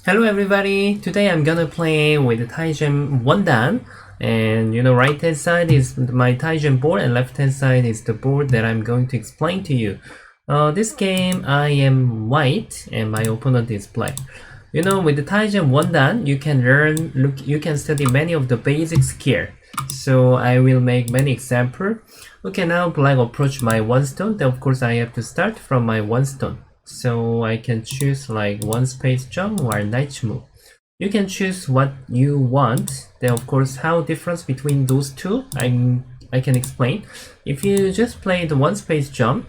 Hello everybody, today I'm gonna play with the Tygem 1 dan, and right hand side is my Tygem board and left hand side is the board that I'm going to explain to you. This game I am white and my opponent is black. With the Tygem 1 dan you can you can study many of the basics here. So I will make many examples. Okay, now black approach my 1 stone, then of course I have to start from my 1 stone. So I can choose like 1 space jump or knight move. You can choose what you want. Then of course how difference between those two I can explain. If you just play the 1 space jump,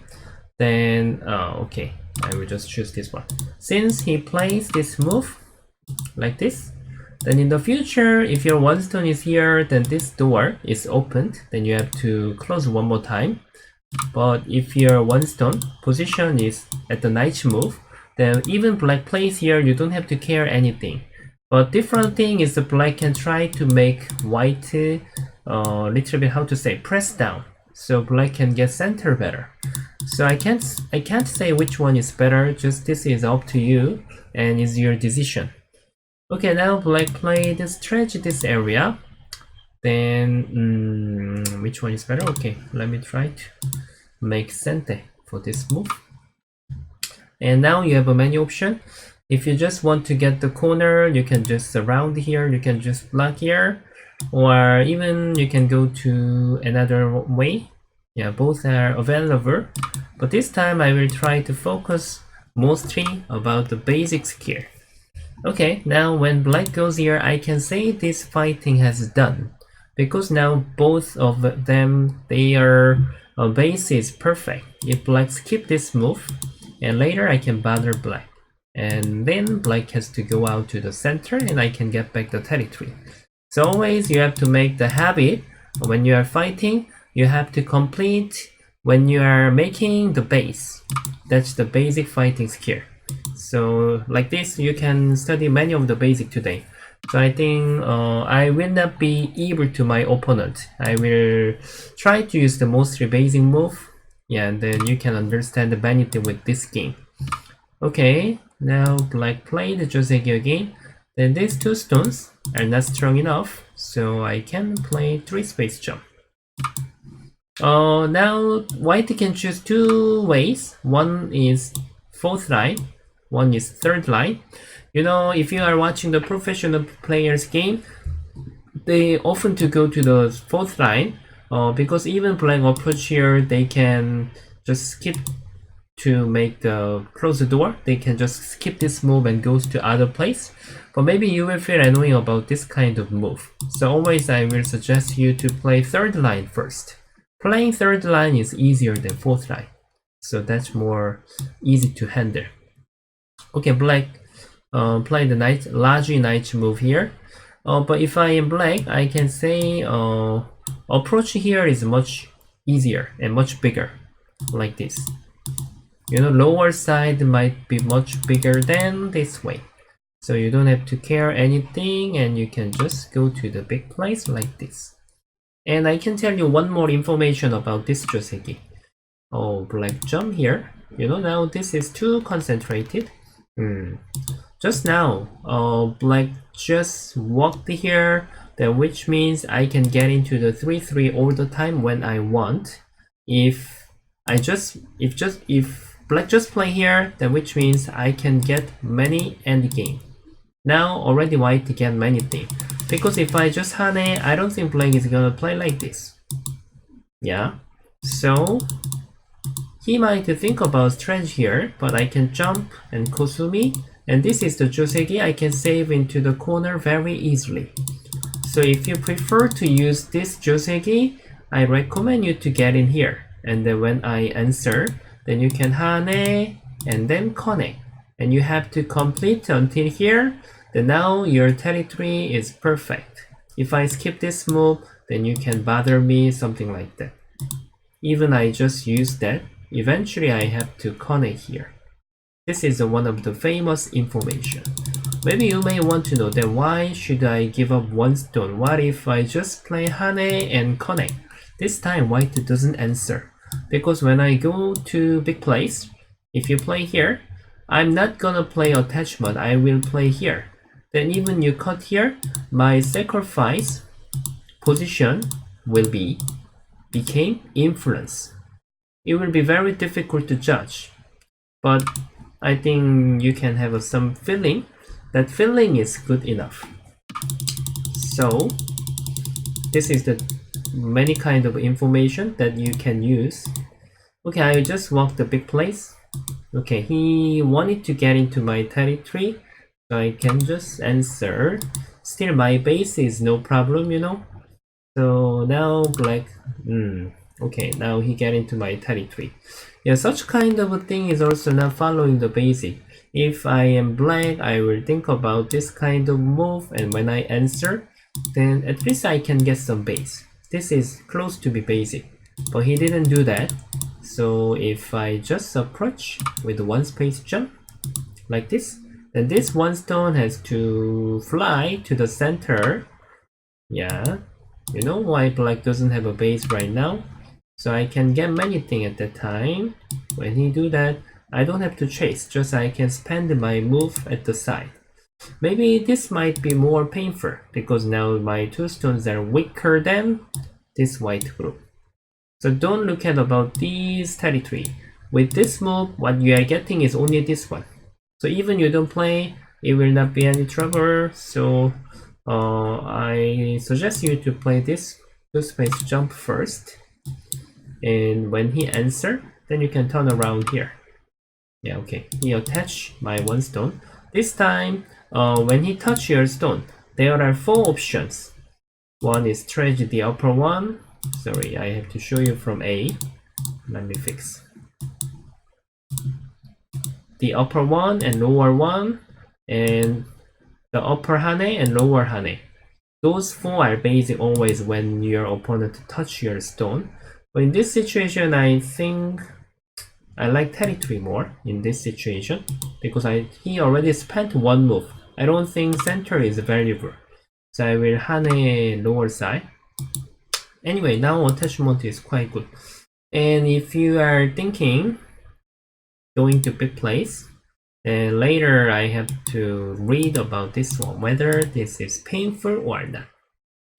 then okay, I will just choose this one. Since he plays this move like this, then in the future if your 1 stone is here, then this door is opened, then you have to close one more time. But if your 1 stone position is at the knight move, then even black plays here, you don't have to care anything. But different thing is the black can try to make white little bit, how to say, press down, so black can get center better. So I can't say which one is better, just this is up to you and is your decision. Okay, now black played stretch this area. Then which one is better? Okay, let me try to make center for this move. And now you have a many option. If you just want to get the corner, you can just surround here, you can just block here, or even you can go to another way. Yeah, both are available, but this time I will try to focus mostly about the basics here. Okay, now when black goes here, I can say this fighting has done, because now both of them, their base is perfect. If black skip this move, and later I can bother black, and then black has to go out to the center and I can get back the territory. So always you have to make the habit when you are fighting, you have to complete when you are making the base. That's the basic fighting skill. So like this you can study many of the basic today. So I think I will not be equal to my opponent. I will try to use the most basic move. Yeah, and then you can understand the benefit with this game. Okay, now black played Joseki again. Then these 2 stones are not strong enough, so I can play 3 space jump. Now white can choose 2 ways. One is 4th line, one is 3rd line. If you are watching the professional players game, they often to go to the 4th line, because even black approach here, they can just skip to make the close the door. They can just skip this move and goes to other place. But maybe you will feel annoying about this kind of move. So always I will suggest you to play 3rd line first. Playing 3rd line is easier than 4th line, so that's more easy to handle. Okay, black play the large knight move here. But if I am black, I can say approach here is much easier and much bigger, like this. Lower side might be much bigger than this way. So you don't have to care anything and you can just go to the big place like this. And I can tell you one more information about this Joseki. Oh, black jump here. Now this is too concentrated. Just now, black just walked here, then which means I can get into the 3-3 all the time when I want. If black just play here, then which means I can get many endgame. Now already white get many things, because if I just hane, I don't think black is gonna play like this. Yeah, so he might think about strategy here, but I can jump and Kosumi. And this is the Joseki, I can save into the corner very easily. So if you prefer to use this Joseki, I recommend you to get in here. And then when I answer, then you can hane and then connect. And you have to complete until here. Then now your territory is perfect. If I skip this move, then you can bother me, something like that. Even I just use that, eventually I have to connect here. This is one of the famous information. Maybe you may want to know that why should I give up 1 stone? What if I just play hane and connect? This time white doesn't answer, because when I go to big place, if you play here, I'm not gonna play attachment, I will play here. Then even you cut here, my sacrifice position will became influence. It will be very difficult to judge, but I think you can have some feeling. That feeling is good enough. So this is the many kind of information that you can use. Okay, I just walked the big place. Okay, he wanted to get into my territory, so I can just answer. Still my base is no problem, you know. So now black, okay, now he get into my territory. Yeah, such kind of a thing is also not following the basic. If I am black, I will think about this kind of move, and when I answer, then at least I can get some base. This is close to be basic, but he didn't do that. So if I just approach with one space jump, like this, then this one stone has to fly to the center. Yeah, you know why black doesn't have a base right now? So I can get many things at that time. When he do that, I don't have to chase, just I can spend my move at the side. Maybe this might be more painful, because now my two stones are weaker than this white group. So don't look at about this territory. With this move, what you are getting is only this one. So even you don't play, it will not be any trouble. So I suggest you to play this two space jump first, and when he answer, then you can turn around here. Yeah, okay, he attach my one stone. This time when he touch your stone, there are 4 options. One is stretch the upper one. Sorry, I have to show you from A. Let me fix the upper one and lower one, and the upper hane and lower hane. Those 4 are basic always when your opponent touch your stone. But in this situation, I think I like territory more in this situation, because he already spent one move. I don't think center is valuable, so I will hane lower side. Anyway, now attachment is quite good. And if you are thinking going to big place, and later I have to read about this one, whether this is painful or not.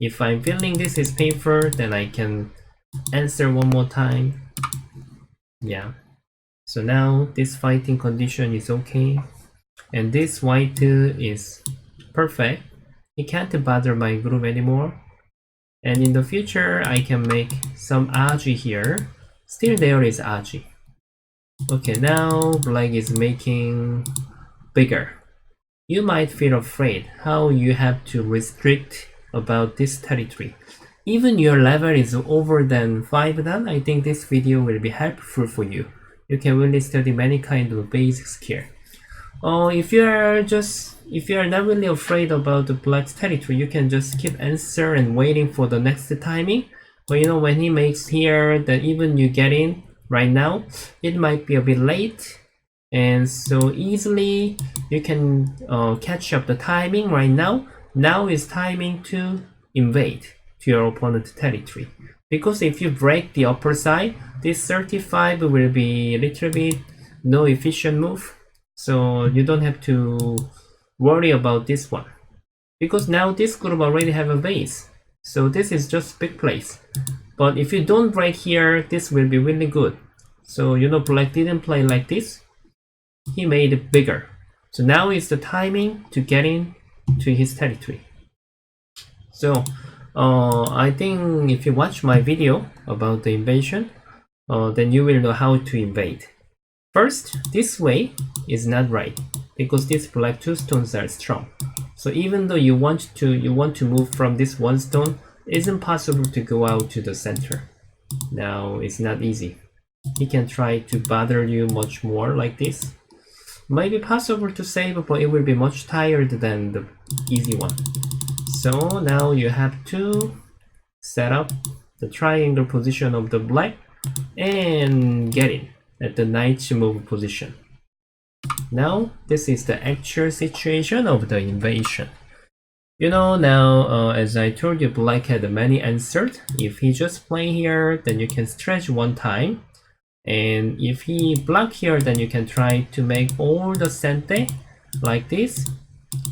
If I'm feeling this is painful, then I can answer one more time. Yeah. So now this fighting condition is okay, and this white is perfect. It can't bother my group anymore. And in the future, I can make some aji here. Still there is aji. Okay, now black is making bigger. You might feel afraid how you have to restrict about this territory. Even your level is over than 5 dan, I think this video will be helpful for you. You can really study many kind of basic skill. If you are not really afraid about the black's territory, you can just keep answer and waiting for the next timing. But you know, when he makes here that even you get in right now, it might be a bit late, and so easily you can catch up the timing right now. Now is timing to invade to your opponent's territory, because if you break the upper side, this 35 will be a little bit no efficient move. So you don't have to worry about this one, because now this group already have a base. So this is just big place. But if you don't break here, this will be really good. So you know, black didn't play like this. He made it bigger. So now is the timing to get in to his territory. So I think if you watch my video about the invasion, then you will know how to invade. First, this way is not right, because these black 2 stones are strong. So even though you want to move from this 1 stone, it isn't possible to go out to the center. Now it's not easy. He can try to bother you much more like this. Might be possible to save, but it will be much tired than the easy one. So now you have to set up the triangle position of the black and get in at the knight move position. Now this is the actual situation of the invasion. You know, now as I told you, black had many answered. If he just play here, then you can stretch one time. And if he block here, then you can try to make all the sente like this,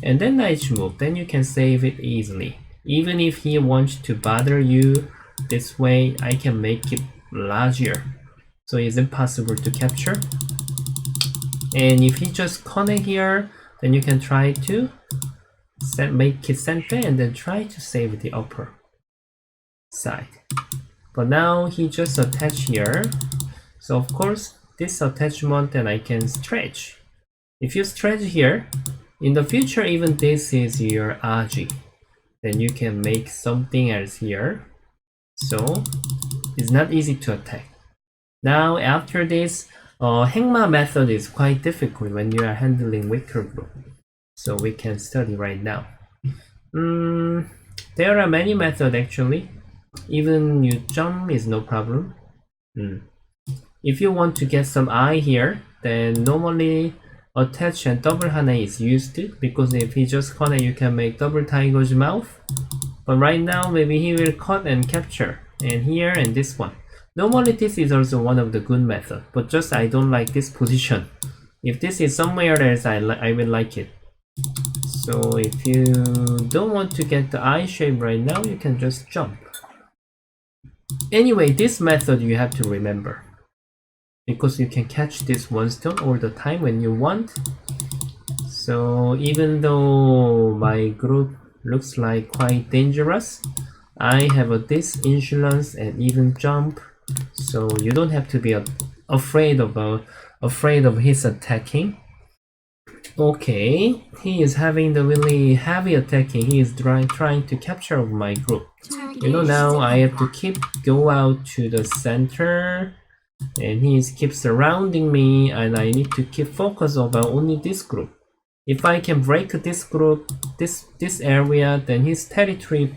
and then knight move. Then you can save it easily. Even if he wants to bother you this way, I can make it larger, so it's impossible to capture. And if he just connect here, then you can try to make it sente and then try to save the upper side. But now he just attach here, so of course this attachment, then I can stretch. If you stretch here, in the future, even this is your RG, then you can make something else here, so it's not easy to attack. Now after this, Hengma method is quite difficult when you are handling weaker group, so we can study right now. There are many methods actually. Even you jump is no problem. If you want to get some eye here, then normally attach and double hane is used, because if he just connect, you can make double tiger's mouth. But right now, maybe he will cut and capture, and here and this one. Normally this is also one of the good method, but just I don't like this position. If this is somewhere else, I will like it. So if you don't want to get the eye shape right now, you can just jump. Anyway, this method you have to remember, because you can catch this one stone all the time when you want. So even though my group looks like quite dangerous, I have this insurance and even jump, so you don't have to be afraid of his attacking. Okay, he is having the really heavy attacking. He is trying to capture my group. You know, now I have to go out to the center, and he keeps surrounding me, and I need to keep focus about only this group. If I can break this group, this area, then his territory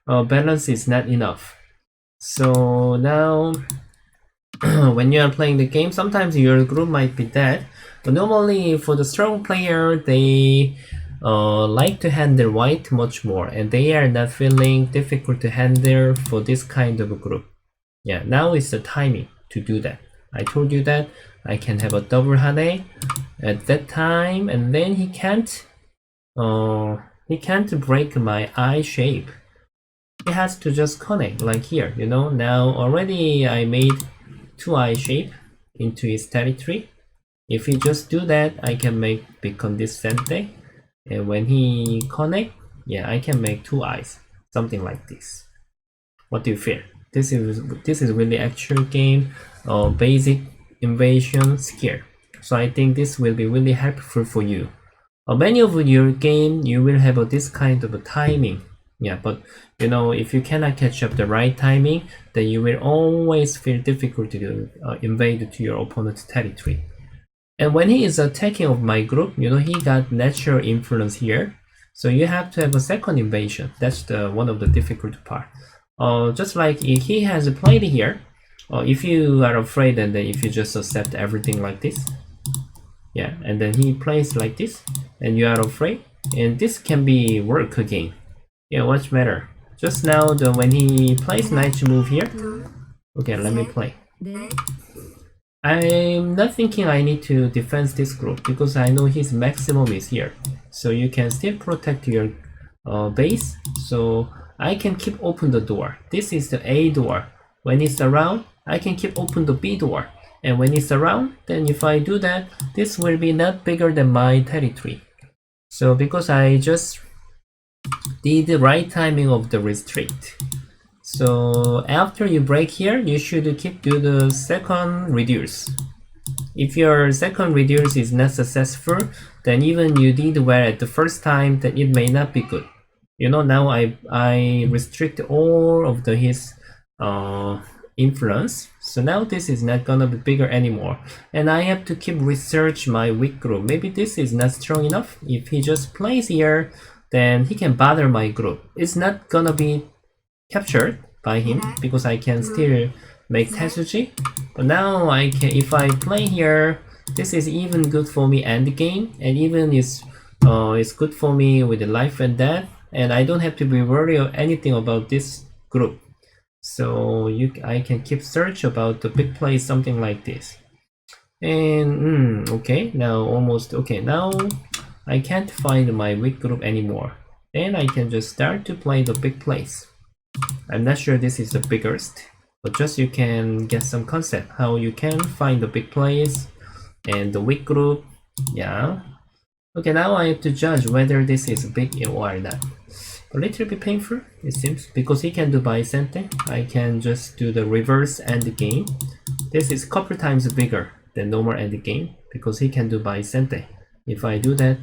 balance is not enough. So now when you are playing the game, sometimes your group might be dead, but normally for the strong player, they like to handle white much more, and they are not feeling difficult to handle for this kind of a group. Yeah, now is the timing to do that. I told you that I can have a double hane at that time, and then he can't break my eye shape. He has to just connect like here, you know. Now already I made 2 eye shape into his territory. If he just do that, I can become this sente, and when he connect, yeah, I can make 2 eyes, something like this. What do you feel? This is really actual game, basic invasion skill. So I think this will be really helpful for you. Many of your game you will have this kind of a timing. Yeah, but you know, if you cannot catch up the right timing, then you will always feel difficult to invade to your opponent's territory. And when he is attacking of my group, you know, he got natural influence here. So you have to have a second invasion. That's one of the difficult part. Just like if he has played here, if you are afraid, and then if you just accept everything like this, yeah, and then he plays like this, and you are afraid, and this can be work again. Yeah, what's better? Just now, when he plays knight move here, okay, let me play. I'm not thinking I need to defend this group, because I know his maximum is here. So you can still protect your base, so I can keep open the door. This is the A door. When it's around, I can keep open the B door. And when it's around, then if I do that, this will be not bigger than my territory. So because I just did the right timing of the restrict. So after you break here, you should do the second reduce. If your second reduce is not successful, then even you did well at the first time, then it may not be good. You know, now I restrict all of his influence. So now this is not gonna be bigger anymore. And I have to keep research my weak group. Maybe this is not strong enough. If he just plays here, then he can bother my group. It's not gonna be captured by him, because I can still make Tetsuji. But now I can, if I play here, this is even good for me end game, and even it's good for me with the life and death, and I don't have to be worried or anything about this group. So I can keep search about the big place, something like this. And okay, now almost okay. Now I can't find my weak group anymore. Then I can just start to play the big place. I'm not sure this is the biggest, but just you can get some concept how you can find the big place and the weak group. Yeah. Okay, now I have to judge whether this is big or not. A little bit painful, it seems, because he can do Bicente. I can just do the reverse end game. This is couple times bigger than normal end game because he can do Bicente. If I do that,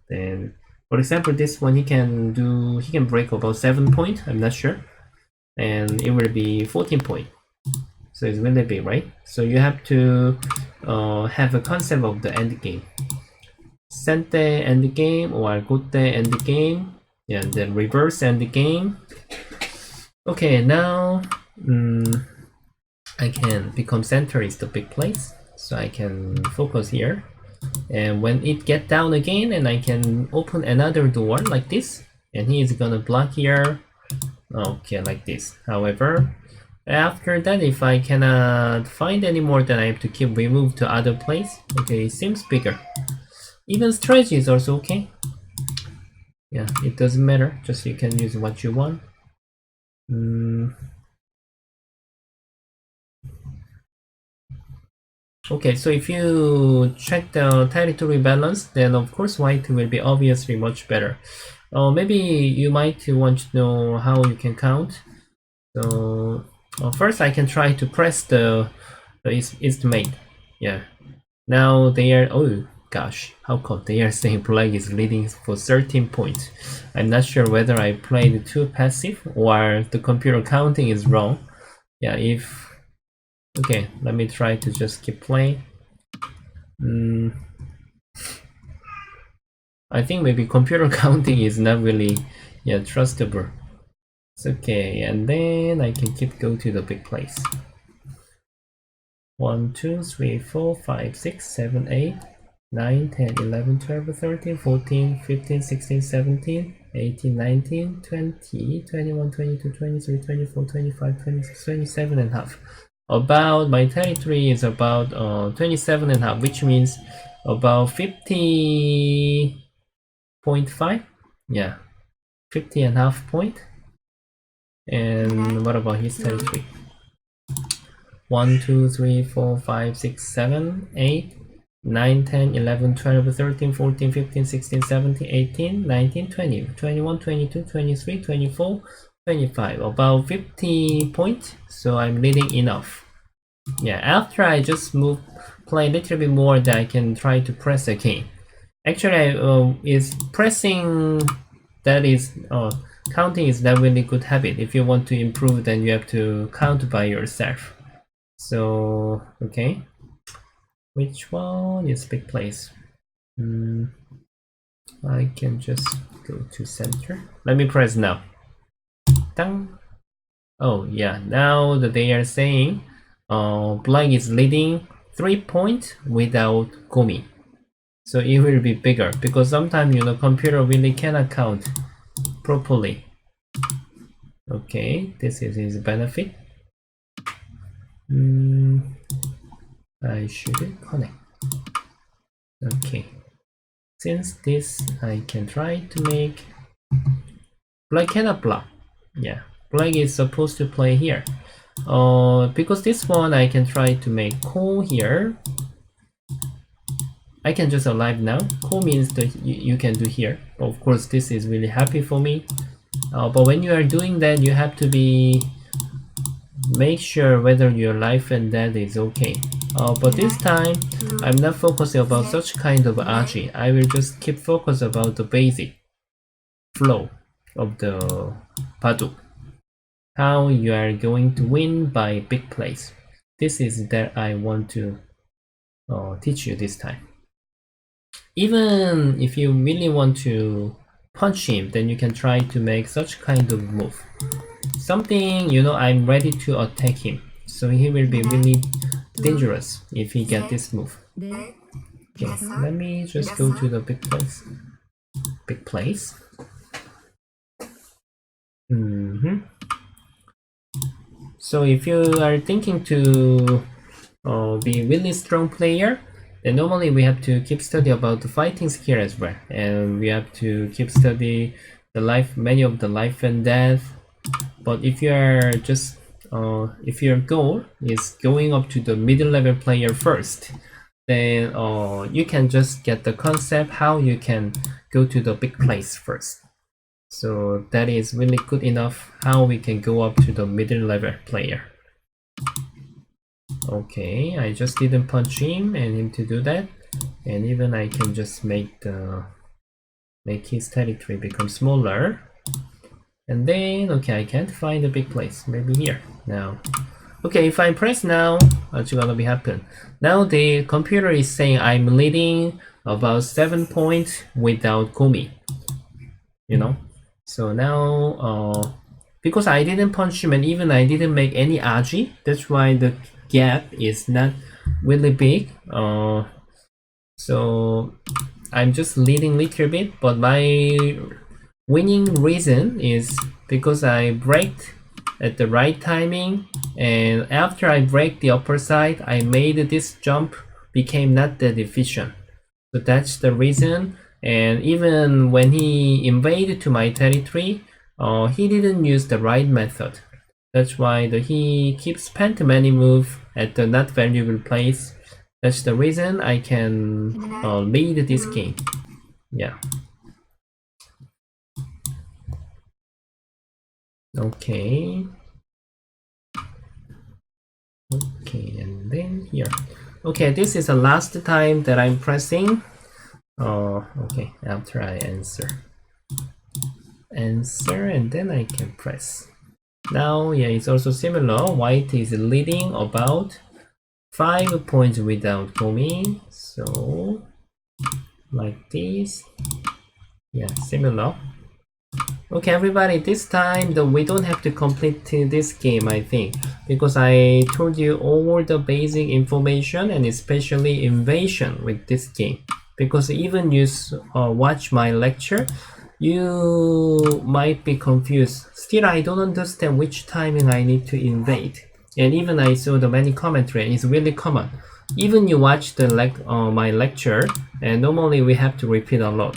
then for example, this one he can break about 7 point. I'm not sure, and it will be 14 point. So it's really big, right? So you have to have a concept of the end game. Sente end game or Gote end game. Yeah, and then reverse end game. Okay, now I can become center is the big place, so I can focus here. And when it get down again, and I can open another door like this, and he is gonna block here. Okay, like this. However, after that, if I cannot find any more, then I have to keep remove to other place. Okay, it seems bigger. Even strategy is also okay. Yeah, it doesn't matter. Just you can use what you want. Okay, so if you check the territory balance, then of course white will be obviously much better. Maybe you might want to know how you can count. So first I can try to press the estimate. Yeah. Now they are, oh gosh, how come they are saying black is leading for 13 points. I'm not sure whether I played too passive or the computer counting is wrong. Yeah, okay, let me try to just keep playing. I think maybe computer counting is not really trustable. It's okay, and then I can keep go to the big place. 1, 2, 3, 4, 5, 6, 7, 8, 9, 10, 11, 12, 13, 14, 15, 16, 17, 18, 19, 20, 21, 22, 23, 24, 25, 26, 27 and a half. About my territory is about 27 and a half, which means about 50.5. Yeah, 50 and a half point. And what about his territory? 1, 2, 3, 4, 5, 6, 7, 8, 9, 10, 11, 12, 13, 14, 15, 16, 17, 18, 19, 20, 21, 22, 23, 24, 25. About 50 points. So I'm leading enough. Yeah, after I just play a little bit more, that I can try to press again. Actually, is pressing that is counting is not really good habit. If you want to improve, then you have to count by yourself. So okay, which one is big place? I can just go to center. Let me press now. Dang. Oh yeah, now that they are saying black is leading 3 points without Gomi. So it will be bigger because sometimes computer really cannot count properly. Okay, this is his benefit. I should connect. Okay, since this I can try to make black cannot block. Yeah, black is supposed to play here. Because this one I can try to make call here. I can just alive now. Call means that you can do here. Of course, this is really happy for me. But when you are doing that, you have to make sure whether your life and death is okay. But this time, I'm not focusing about such kind of argy. I will just keep focus about the basic flow of the Baduk. How you are going to win by big plays. This is that I want to teach you this time. Even if you really want to punch him, then you can try to make such kind of move. Something, I'm ready to attack him. So he will be really dangerous if he get this move. Okay, let me just go to the big place. Big place. So if you are thinking to be really strong player, then normally we have to keep study about the fighting skill as well, and we have to keep study the life, many of the life and death. But if you are just if your goal is going up to the middle level player first, then you can just get the concept how you can go to the big place first. So that is really good enough how we can go up to the middle level player. Okay, I just didn't punch him and him to do that, and even I can just make his territory become smaller. And then okay, I can't find a big place, maybe here now. Okay, if I press now, what's gonna be happen? Now the computer is saying I'm leading about 7 points without Komi. You know? So now because I didn't punch him and even I didn't make any Aji, that's why the gap is not really big. So I'm just leading little bit, but my winning reason is because I braked at the right timing, and after I break the upper side, I made this jump became not that efficient. So that's the reason. And even when he invaded to my territory, he didn't use the right method. That's why he keeps spent many moves at the not valuable place. That's the reason I can lead this game. Yeah. Okay. Okay, and then here. Okay, this is the last time that I'm pressing. Okay, after I answer, and then I can press. Now, yeah, it's also similar. White is leading about 5 points without Komi. So, like this. Yeah, similar. Okay, everybody, this time we don't have to complete this game, I think, because I told you all the basic information and especially invasion with this game. Because even you watch my lecture, you might be confused. Still, I don't understand which timing I need to invade. And even I saw the many commentary, it's really common. Even you watch the my lecture, and normally we have to repeat a lot.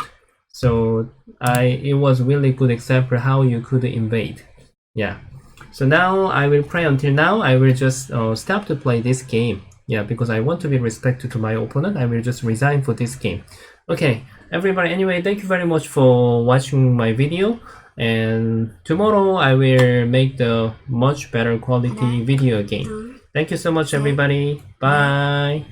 So it was really good example how you could invade. Yeah. So now I will play until now. I will just stop to play this game. Yeah, because I want to be respectful to my opponent. I will just resign for this game. Okay, everybody. Anyway, thank you very much for watching my video. And tomorrow I will make the much better quality video game. Thank you so much, everybody. Bye.